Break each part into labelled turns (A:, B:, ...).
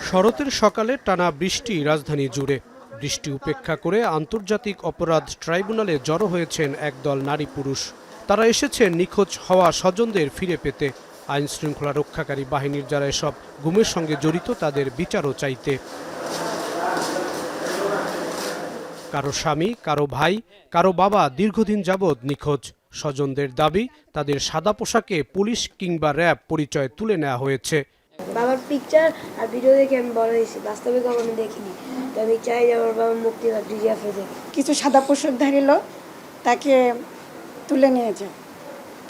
A: শরতের সকালে টানা বৃষ্টি রাজধানী জুড়ে। বৃষ্টি উপেক্ষা করে আন্তর্জাতিক অপরাধ ট্রাইব্যুনালে জড়ো হয়েছেন একদল নারী পুরুষ। তারা এসেছেন নিখোঁজ হওয়া স্বজনদের ফিরে পেতে, আইন শৃঙ্খলা রক্ষাকারী বাহিনীর যারা এসব গুমের সঙ্গে জড়িত তাদের বিচারও চাইতে। কারো স্বামী, কারো ভাই, কারো বাবা দীর্ঘদিন যাবৎ নিখোঁজ। স্বজনদের দাবি, তাদের সাদা পোশাকে পুলিশ কিংবা র্যাব পরিচয় তুলে নেওয়া হয়েছে।
B: বাবার পিকচার আর ভিডিও দেখে আমি বড় হয়েছি, বাস্তবে কখনো দেখিনি। তো আমি চাই যে আমার বাবা মুক্তি পাক ডিজিএফে দেখে।
C: কিছু সাদা পোশাকধারী লোক তাকে তুলে নিয়েছে,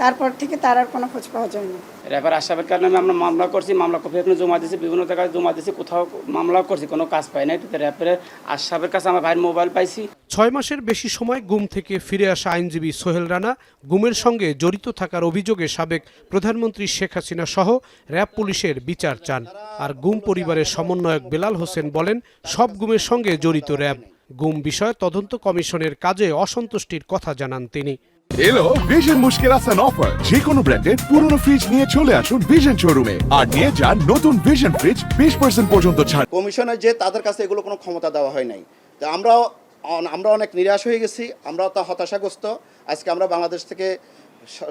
C: তারপর থেকে তার আর কোনো খোঁজ পাওয়া যায়নি।
D: র্যাবের আশাবের কারণে আমরা মামলা করছি, মামলা কপি এখানে জমা দিয়েছি, বিভিন্ন জায়গায় জমা দিয়েছি, কোথাও মামলা করছি, কোনো কাজ পাই না। র্যাবের আশাবের কাছে আমার ভাইয়ের মোবাইল পাইছি।
A: 6 মাসের বেশি সময় গুম থেকে ফিরে আসা আইনজীবী সোহেল রানা গুমের সঙ্গে জড়িত থাকার অভিযোগে সাবেক প্রধানমন্ত্রী শেখ হাসিনা সহ র্যাব পুলিশের বিচার চান। আর গুম পরিবারের সমন্বয়ক বেলাল হোসেন বলেন, সব গুমের সঙ্গে জড়িত র্যাব। গুম বিষয়ে তদন্ত কমিশনের কাজে অসন্তুষ্টির কথা জানান তিনি।
E: এলো ভিশন মুশকিল আসান অফার। যে কোনো ব্র্যান্ডের পুরনো ফ্রিজ নিয়ে চলে আসুন ভিশন শোরুমে আর নিয়ে যান নতুন ভিশন ফ্রিজ 20% পর্যন্ত ছাড়।
F: কমিশনের যে তাদের কাছে এগুলো কোনো ক্ষমতা দেওয়া হয় নাই, তো আমরা অনেক নিরাশ হয়ে গেছি, আমরাও তা হতাশাগ্রস্ত। আজকে আমরা বাংলাদেশ থেকে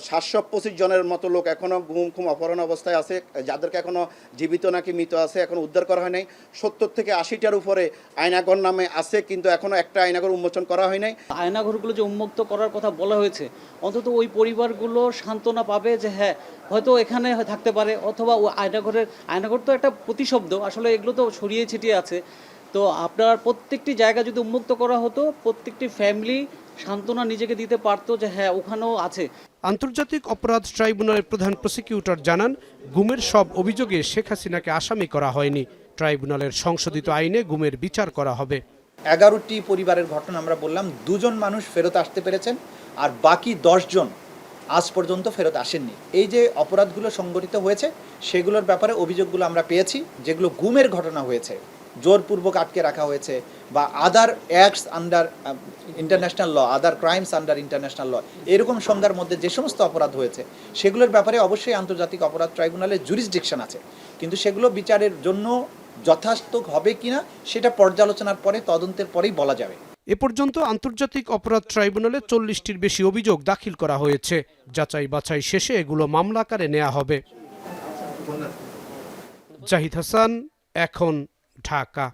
F: 725 জনের মতো লোক এখনও গুম অপহরণ অবস্থায় আছে, যাদেরকে এখনও জীবিত নাকি মৃত আছে, এখনও উদ্ধার করা হয় নাই। 70 থেকে 80টার উপরে আয়নাঘর নামে আছে, কিন্তু এখনও একটা আয়নাঘর উন্মোচন করা হয় নাই।
G: আয়নাঘরগুলো যে উন্মুক্ত করার কথা বলা হয়েছে, অন্তত ওই পরিবারগুলো সান্ত্বনা পাবে যে হ্যাঁ হয়তো এখানে থাকতে পারে, অথবা ওই আয়নাঘর তো একটা প্রতিশব্দ, আসলে এগুলো তো ছড়িয়ে ছিটিয়ে আছে। তো আপনার প্রত্যেকটি জায়গা যদি উন্মুক্ত করা হতো, প্রত্যেকটি ফ্যামিলি সান্ত্বনা নিজেকে দিতে পারতো যে হ্যাঁ ওখানেও আছে।
A: আন্তর্জাতিক অপরাধ ট্রাইব্যুনালের প্রধান প্রসিকিউটর জানান, গুমের সব অভিযোগে শেখ হাসিনাকে আসামি করা হয়নি। ট্রাইব্যুনালের সংশোধিত আইনে গুমের বিচার করা হবে।
H: 11টি পরিবারের ঘটনা আমরা বললাম, 2 জন মানুষ ফেরত আসতে পেরেছেন, আর বাকি 10 জন আজ পর্যন্ত ফেরত আসেননি। এই যে অপরাধগুলো সংগঠিত হয়েছে সেগুলোর ব্যাপারে অভিযোগগুলো আমরা পেয়েছি। যেগুলো গুমের ঘটনা হয়েছে, জোরপূর্বক আটকে রাখা হয়েছে, বা আদার অ্যাক্টস আন্ডার ইন্টারন্যাশনাল ল, আদার ক্রাইমস আন্ডার ইন্টারন্যাশনাল ল, এরকম সংজ্ঞার মধ্যে যে সমস্ত অপরাধ হয়েছে সেগুলোর ব্যাপারে অবশ্যই আন্তর্জাতিক অপরাধ ট্রাইব্যুনালের জুরিসডিকশন আছে, কিন্তু সেগুলো বিচারের জন্য যথার্থ হবে কিনা সেটা পর্যালোচনার পরে, তদন্তের পরেই বলা যাবে।
A: এ পর্যন্ত আন্তর্জাতিক অপরাধ ট্রাইব্যুনালে 40টির বেশি অভিযোগ দাখিল করা হয়েছে। যাচাই বাছাই শেষে এগুলো মামলা আকারে নেওয়া হবে। জাহিদ হাসান, এখন, ঢাকা।